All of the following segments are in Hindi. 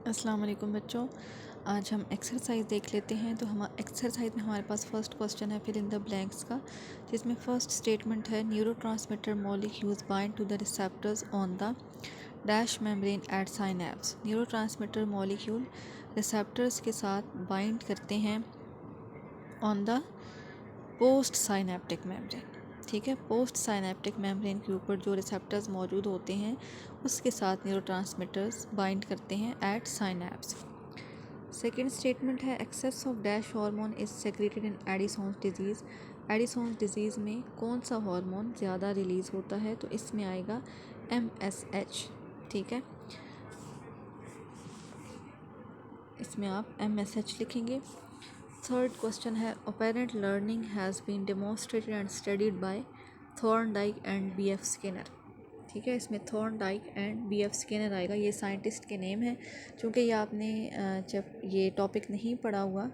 अस्सलाम वालेकुम बच्चों। आज हम एक्सरसाइज देख लेते हैं। तो हम एक्सरसाइज में हमारे पास फर्स्ट क्वेश्चन है फिल इन द ब्लैंक्स का, जिसमें फर्स्ट स्टेटमेंट है neurotransmitter molecules bind to the receptors on the dash membrane at synapse. Neurotransmitter molecule receptors के साथ बाइंड करते हैं on the post synaptic membrane. ठीक है, पोस्ट साइनेप्टिक मेम्ब्रेन के ऊपर जो रिसेप्टर्स मौजूद होते हैं उसके साथ न्यूरोट्रांसमीटर्स बाइंड करते हैं एट साइनेप्स। सेकेंड स्टेटमेंट है excess of dash hormone is secreted in Addison's disease. Addison's disease में कौन सा हार्मोन ज़्यादा रिलीज़ होता है? तो इसमें आएगा MSH। ठीक है, इसमें आप MSH लिखेंगे। थर्ड क्वेश्चन है operant learning has been demonstrated and studied by Thorndike and BF Skinner. ठीक है, इसमें थॉर्नडाइक एंड BF स्किनर आएगा। ये साइंटिस्ट के नेम हैं। चूँकि ये आपने जब ये टॉपिक नहीं पढ़ा हुआ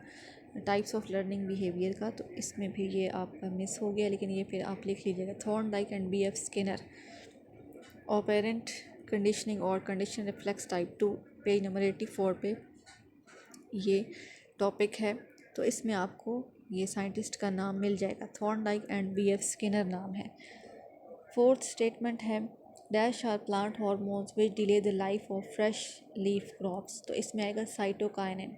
टाइप्स ऑफ लर्निंग बिहेवियर का, तो इसमें भी ये आपका मिस हो गया, लेकिन ये फिर आप लिख लीजिएगा Thorndike and BF Skinner. Operant conditioning और condition reflex type 2 page number 84 पे ये टॉपिक है। तो इसमें आपको ये साइंटिस्ट का नाम मिल जाएगा, थॉर्नडाइक एंड BF स्किनर नाम है। फोर्थ स्टेटमेंट है dash are plant hormones which delay the life of fresh leaf crops. तो इसमें आएगा साइटोकाइनिन।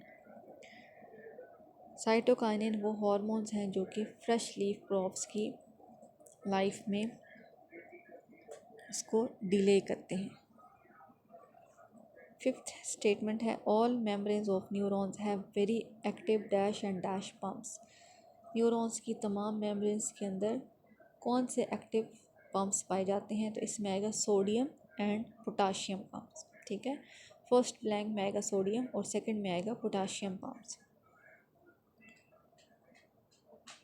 साइटोकाइनिन वो हार्मोन्स हैं जो कि फ्रेश लीफ क्रॉप्स की लाइफ में इसको डिले करते हैं। फिफ्थ स्टेटमेंट है all membranes of neurons have very active dash and dash pumps. Neurons की तमाम मेम्ब्रेन्स के अंदर कौन से एक्टिव पम्प्स पाए जाते हैं? तो इसमें आएगा सोडियम एंड पोटाशियम पम्प्स। ठीक है, फर्स्ट ब्लैंक में आएगा सोडियम और सेकंड में आएगा पोटाशियम पम्प्स।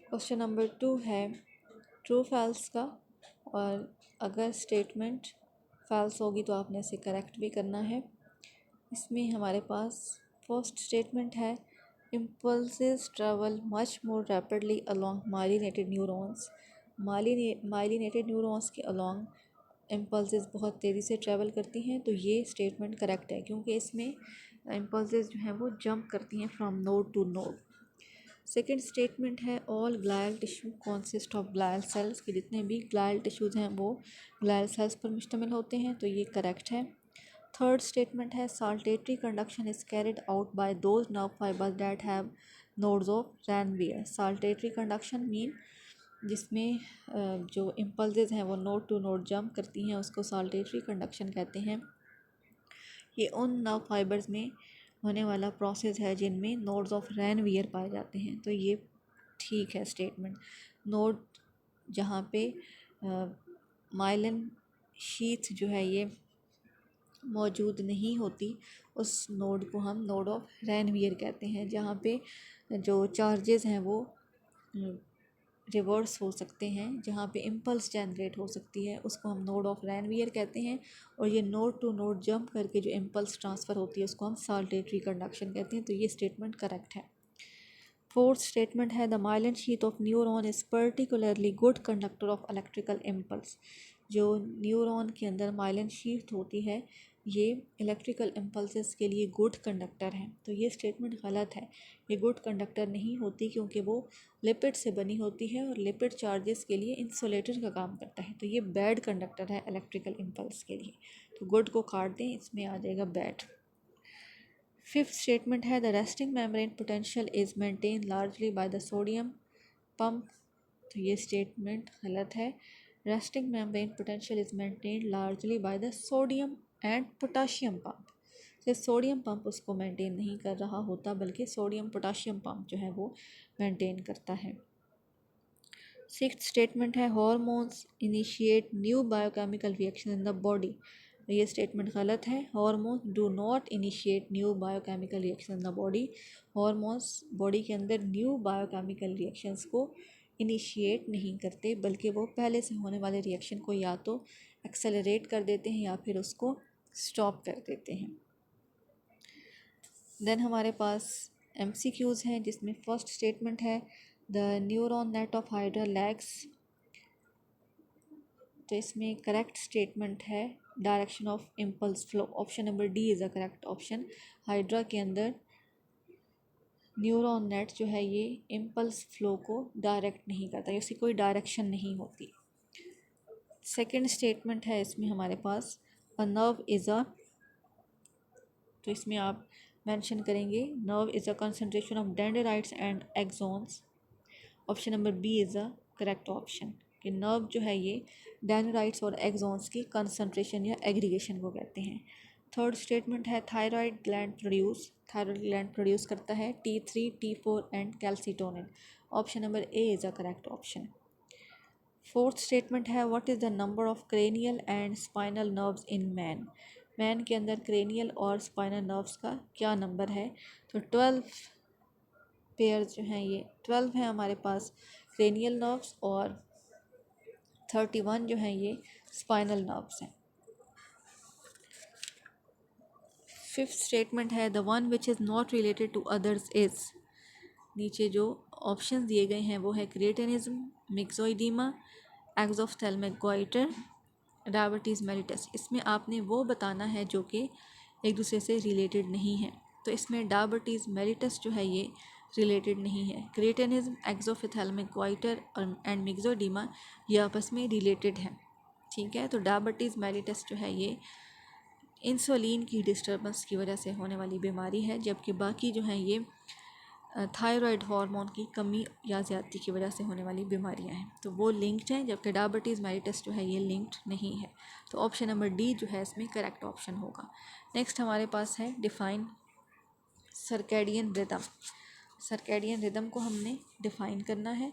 क्वेश्चन नंबर 2 है ट्रू फॉल्स का, और अगर स्टेटमेंट फॉल्स होगी तो आपने इसे करेक्ट भी करना है। इसमें हमारे पास फर्स्ट स्टेटमेंट है impulses travel much more rapidly along myelinated neurons. Myelinated neurons के अलॉन्ग इम्पल्सेस बहुत तेज़ी से ट्रैवल करती हैं। तो ये स्टेटमेंट करेक्ट है, क्योंकि इसमें इम्पल्सेस जो हैं वो जंप करती हैं from node to node. Second statement है all glial tissue consist of glial cells, के जितने भी ग्लायल टिश्यूज़ हैं वो ग्लायल सेल्स पर मुश्तमिल होते हैं। तो ये करेक्ट है। थर्ड स्टेटमेंट है saltatory conduction is carried out by those nerve fibres that have nodes of Ranvier. Saltatory conduction mean जिसमें जो इम्पल्सेस हैं वो नोड टू नोड जंप करती हैं, उसको साल्टेटरी कंडक्शन कहते हैं। ये उन नर्व फाइबर्स में होने वाला प्रोसेस है जिनमें नोड्स ऑफ रैनवियर पाए जाते हैं। तो ये ठीक है स्टेटमेंट। नोड जहाँ पे माइलिन शीथ जो है ये मौजूद नहीं होती, उस नोड को हम नोड ऑफ रैनवियर कहते हैं। जहाँ पे जो चार्जेस हैं वो रिवर्स हो सकते हैं, जहाँ पे इम्पल्स जनरेट हो सकती है, उसको हम नोड ऑफ रैनवियर कहते हैं। और ये नोड टू नोड जंप करके जो इम्पल्स ट्रांसफ़र होती है उसको हम साल्टेटरी कंडक्शन कहते हैं। तो ये स्टेटमेंट करेक्ट है। फोर्थ स्टेटमेंट है the myelin sheath of neuron is particularly good conductor of electrical impulse. जो न्यूरॉन के अंदर माइलिन शीथ होती है ये इलेक्ट्रिकल इम्पल्सेस के लिए गुड कंडक्टर हैं। तो ये स्टेटमेंट गलत है, ये गुड कंडक्टर नहीं होती, क्योंकि वो लिपिड से बनी होती है और लिपिड चार्जेस के लिए इंसुलेटर का काम करता है। तो ये बैड कंडक्टर है इलेक्ट्रिकल इम्पल्स के लिए। तो गुड को काट दें, इसमें आ जाएगा बैड। फिफ्थ स्टेटमेंट है the resting membrane potential is maintain largely by the sodium pump. तो ये स्टेटमेंट गलत है। Resting membrane potential is maintain largely by the sodium and potassium pump. से सोडियम पंप उसको मेंटेन नहीं कर रहा होता, बल्कि सोडियम पोटाशियम पंप जो है वो मेंटेन करता है। सिक्स्थ स्टेटमेंट है hormones initiate new biochemical reaction in the body. ये स्टेटमेंट गलत है। Hormones do not initiate new biochemical reaction in the body. Hormones body के अंदर न्यू बायोकेमिकल रिएक्शंस को इनिशिएट नहीं करते, बल्कि वो पहले से होने वाले रिएक्शन को या तो एक्सेलरेट कर देते हैं या फिर उसको स्टॉप कर देते हैं। देन हमारे पास MCQs हैं, जिसमें फर्स्ट स्टेटमेंट है the neuron net of hydra lakhs. तो इसमें करेक्ट स्टेटमेंट है direction of impulse flow. Option number D is the correct option. Hydra के अंदर न्यूरॉन नेट जो है ये इम्पल्स फ्लो को डायरेक्ट नहीं करता, इसकी कोई डायरेक्शन नहीं होती। सेकंड स्टेटमेंट है इसमें हमारे पास अ नर्व इज़ अ, तो इसमें आप मेंशन करेंगे nerve is a concentration of dendrites and axons. Option number B is a correct option कि नर्व जो है ये डेंड्राइट्स और एक्सोन्स की कंसंट्रेशन या एग्रीगेशन को कहते हैं। थर्ड स्टेटमेंट है थायराइड ग्लैंड प्रोड्यूस करता है T3 T4 and calcitonin. Option number A is a correct option. Fourth statement है what is the number of cranial and spinal nerves in man. Man के अंदर क्रेनियल और स्पाइनल नर्व्स का क्या नंबर है? तो 12 पेयर्स जो हैं, ये 12 हैं हमारे पास क्रेनियल नर्व्स और 31 जो हैं ये स्पाइनल नर्व्स हैं। फिफ्थ स्टेटमेंट है the one which is not related to others is. नीचे जो ऑप्शन दिए गए हैं वो है cretinism, myxoedema, exophthalmic goitre, diabetes mellitus. इसमें आपने वो बताना है जो कि एक दूसरे से रिलेटेड नहीं है। तो इसमें डायबिटीज़ मेलिटस जो है ये रिलेटेड नहीं है। क्रिएटिनिज्म, एक्सोफ्थेल्मिक गोइटर एंड मिक्सोइडीमा ये आपस में रिलेटेड हैं। ठीक है, तो डायबिटीज़ मेलिटस जो है ये इंसुलिन की डिस्टर्बेंस की वजह से होने वाली बीमारी है, जबकि बाकी जो हैं ये थायराइड हार्मोन की कमी या ज़्यादती की वजह से होने वाली बीमारियां हैं, तो वो लिंक्ड हैं, जबकि डायबिटीज़ मेलिटस जो है ये लिंक्ड नहीं है। तो ऑप्शन नंबर डी जो है इसमें करेक्ट ऑप्शन होगा। नेक्स्ट हमारे पास है define circadian rhythm. Circadian rhythm को हमने डिफ़ाइन करना है।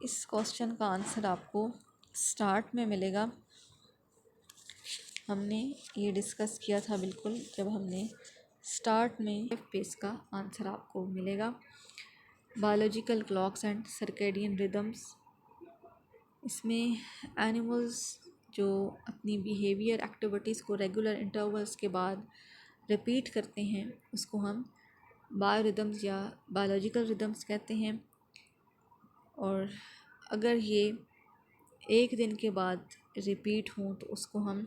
इस क्वेश्चन का आंसर आपको स्टार्ट में मिलेगा। हमने ये डिस्कस किया था बिल्कुल जब हमने स्टार्ट में पेज का आंसर आपको मिलेगा। Biological clocks and circadian rhythms, इसमें एनिमल्स जो अपनी बिहेवियर एक्टिविटीज़ को रेगुलर इंटरवल्स के बाद रिपीट करते हैं उसको हम बायोरिदम्स या बायोलॉजिकल रिदम्स कहते हैं। और अगर ये एक दिन के बाद रिपीट हों तो उसको हम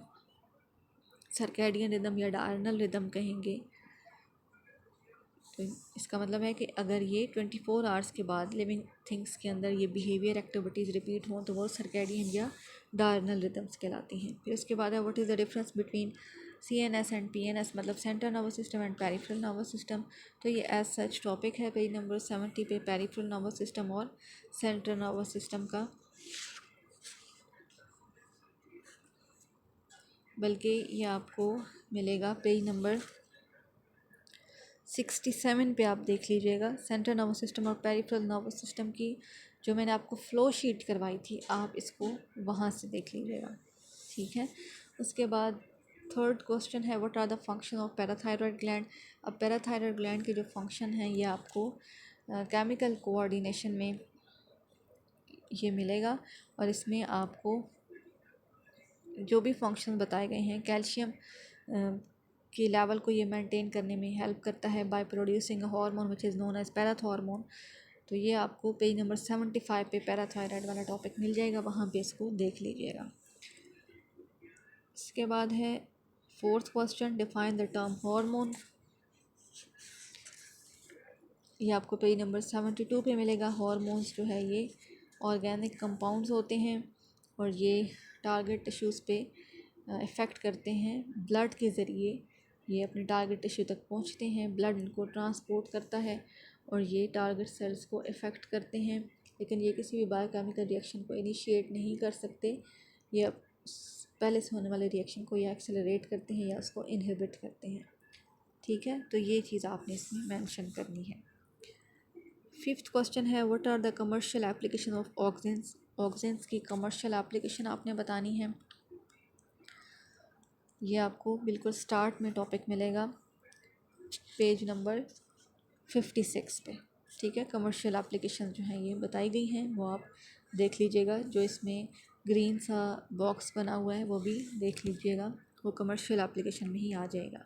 सर्कैडियन रिदम या डायरनल रिदम कहेंगे। तो इसका मतलब है कि अगर ये 24 आवर्स के बाद लिविंग थिंग्स के अंदर ये बिहेवियर एक्टिविटीज़ रिपीट हों तो वो सर्कैडियन या डायरनल रिदम्स कहलाती हैं। फिर उसके बाद है what is the difference between CNS and PNS, मतलब central nervous system and peripheral nervous system. तो ये एज सच टॉपिक है पेज नंबर 70 पे, पेरिफेरल नर्वस सिस्टम और सेंट्रल नर्वस सिस्टम का, बल्कि ये आपको मिलेगा पेज नंबर 67 पे। आप देख लीजिएगा सेंट्रल नर्वस सिस्टम और पेरिफेरल नर्वस सिस्टम की जो मैंने आपको फ़्लो शीट करवाई थी, आप इसको वहाँ से देख लीजिएगा। ठीक है, उसके बाद थर्ड क्वेश्चन है what are the function of parathyroid gland. अब पैराथायरॉयड ग्लैंड के जो फंक्शन हैं ये आपको केमिकल कोऑर्डिनेशन में ये मिलेगा, और इसमें आपको जो भी फंक्शन बताए गए हैं, कैल्शियम की लेवल को ये मेंटेन करने में हेल्प करता है by producing hormone which is known as parathormone. तो ये आपको पेज नंबर 75 पे पैराथायराइड वाला टॉपिक मिल जाएगा, वहाँ पे इसको देख लीजिएगा। इसके बाद है fourth question define the term hormone. ये आपको पेज नंबर 72 पे मिलेगा। हार्मोन्स जो है ये ऑर्गेनिक कंपाउंड्स होते हैं और ये टारगेट टिश्यूज़ पे इफ़ेक्ट करते हैं। ब्लड के ज़रिए ये अपने टारगेट टिश्यू तक पहुंचते हैं, ब्लड इनको ट्रांसपोर्ट करता है और ये टारगेट सेल्स को इफ़ेक्ट करते हैं, लेकिन ये किसी भी बायोकेमिकल रिएक्शन को इनिशिएट नहीं कर सकते। ये पहले से होने वाले रिएक्शन को या एक्सेलरेट करते हैं या उसको इनहिबिट करते हैं। ठीक है, तो ये चीज़ आपने इसमें मेंशन करनी है। फिफ्थ क्वेश्चन है what are the commercial application of oxygens. Oxygens की कमर्शियल एप्लीकेशन आपने बतानी है। ये आपको बिल्कुल स्टार्ट में टॉपिक मिलेगा पेज नंबर 56 पे। ठीक है, कमर्शियल एप्लीकेशन जो हैं ये बताई गई हैं, वो आप देख लीजिएगा। जो इसमें ग्रीन सा बॉक्स बना हुआ है वो भी देख लीजिएगा, वो कमर्शियल एप्लीकेशन में ही आ जाएगा।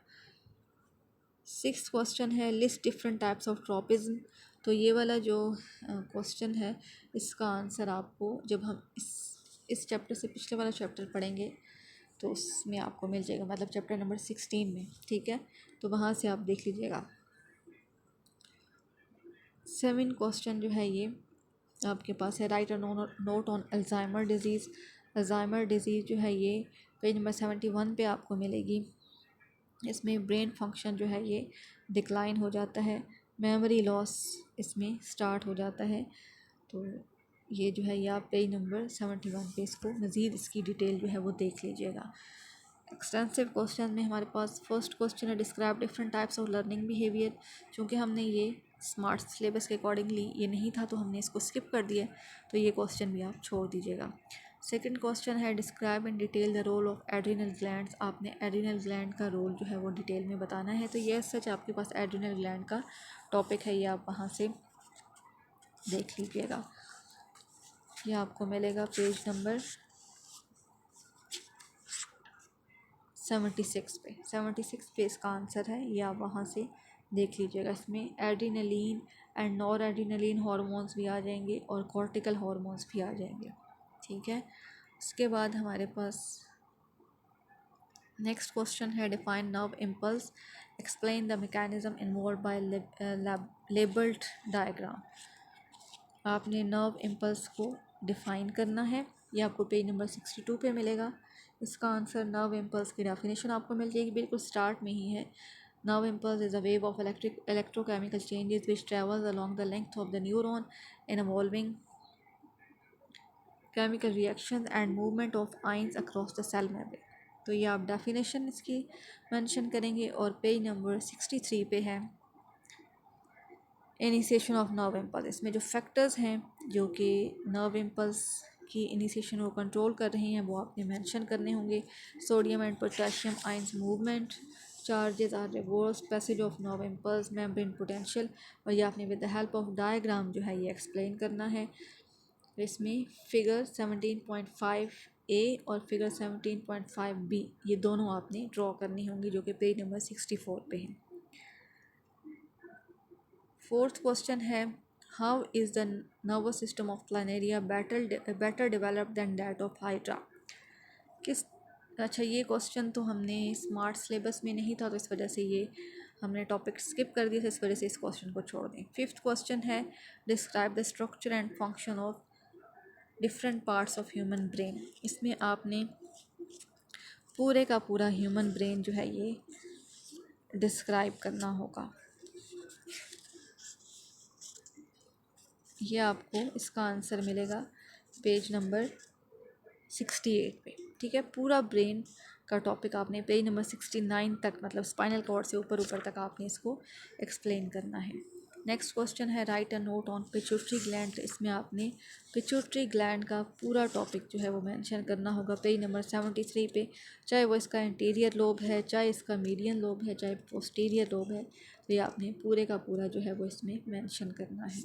सिक्स्थ क्वेश्चन है list different types of tropism. तो ये वाला जो क्वेश्चन है इसका आंसर आपको जब हम इस इस चैप्टर से पिछले वाला चैप्टर पढ़ेंगे तो उसमें आपको मिल जाएगा, मतलब चैप्टर नंबर 16 में, ठीक है। तो वहाँ से आप देख लीजिएगा। 7 क्वेश्चन जो है ये आपके पास है। Right a note on Alzheimer disease. Alzheimer disease जो है ये पेज नंबर 71 पे आपको मिलेगी। इसमें ब्रेन फंक्शन जो है ये डिक्लाइन हो जाता है, मेमोरी लॉस इसमें स्टार्ट हो जाता है। तो ये जो है ये आप पेज नंबर 71 पे इसको मज़ीद इसकी डिटेल जो है वो देख लीजिएगा। एक्सटेंसिव क्वेश्चन में हमारे पास फर्स्ट क्वेश्चन है, describe different types of learning behaviour. चूँकि हमने ये स्मार्ट सिलेबस के अकॉर्डिंगली ये नहीं था तो हमने इसको स्किप कर दिया, तो ये क्वेश्चन भी आप छोड़ दीजिएगा। सेकंड क्वेश्चन है, describe in detail the role of adrenal glands. आपने एड्रिनल ग्लैंड का रोल जो है वो डिटेल में बताना है। तो ये सच आपके पास एड्रिनल ग्लैंड का टॉपिक है, ये आप वहाँ से देख लीजिएगा। ये आपको मिलेगा पेज नंबर 76 पे। 76 पे इसका आंसर है, ये आप वहाँ से देख लीजिएगा। इसमें adrenaline and nor adrenaline hormones भी आ जाएंगे और कॉर्टिकल हार्मोन्स भी आ जाएंगे, ठीक है। उसके बाद हमारे पास नेक्स्ट क्वेश्चन है, define nerve impulse, explain the mechanism involve by labelled diagram. आपने नर्व इम्पल्स को डिफ़ाइन करना है, ये आपको पेज नंबर 62 पे मिलेगा। इसका आंसर नर्व इम्पल्स की डेफिनेशन आपको मिल जाएगी, बिल्कुल स्टार्ट में ही है। Nerve impulse is a wave of electrochemical changes which travels along the length of the neuron in involving chemical reaction and movement of ions across the cell membrane. तो ये आप डेफिनेशन इसकी मेंशन करेंगे और पेज नंबर 63 पे है इनिशिएशन ऑफ नर्व इम्पल्स। इसमें जो फैक्टर्स हैं जो कि नर्व इम्पल्स की इनिशिएशन को कंट्रोल कर रहे हैं वो आपने मेंशन करने होंगे। Sodium and potassium ions movement, charges are reverse, passage of nerve impulse, membrane potential, और ये आपने with the help of diagram जो है ये एक्सप्लेन करना है। इसमें फिगर 17.5 ए और फिगर 17.5 बी ये दोनों आपने ड्रॉ करनी होंगी, जो कि पेज नंबर 64 पे हैं। फोर्थ क्वेश्चन है, how is the nervous system of Planaria better developed than that of Hydra. किस अच्छा, ये क्वेश्चन तो हमने स्मार्ट सिलेबस में नहीं था तो इस वजह से ये हमने टॉपिक स्किप कर दिया था, इस वजह से इस क्वेश्चन को छोड़ दें। फिफ्थ क्वेश्चन है, describe the structure and function of different parts of human brain. इसमें आपने पूरे का पूरा ह्यूमन ब्रेन जो है ये डिस्क्राइब करना होगा। ये आपको इसका आंसर मिलेगा पेज नंबर 68 पे, ठीक है। पूरा ब्रेन का टॉपिक आपने पेज नंबर 69 तक, मतलब स्पाइनल कॉर्ड से ऊपर ऊपर तक आपने इसको एक्सप्लेन करना है। नेक्स्ट क्वेश्चन है, right a note on pituitary gland. इसमें आपने पिट्यूटरी ग्लैंड का पूरा टॉपिक जो है वो मेंशन करना होगा पेज नंबर 73 पे। चाहे वो इसका इंटीरियर लोब है, चाहे इसका मीडियन लोब है, चाहे पोस्टीरियर लोब है, तो ये आपने पूरे का पूरा जो है वो इसमें मेंशन करना है।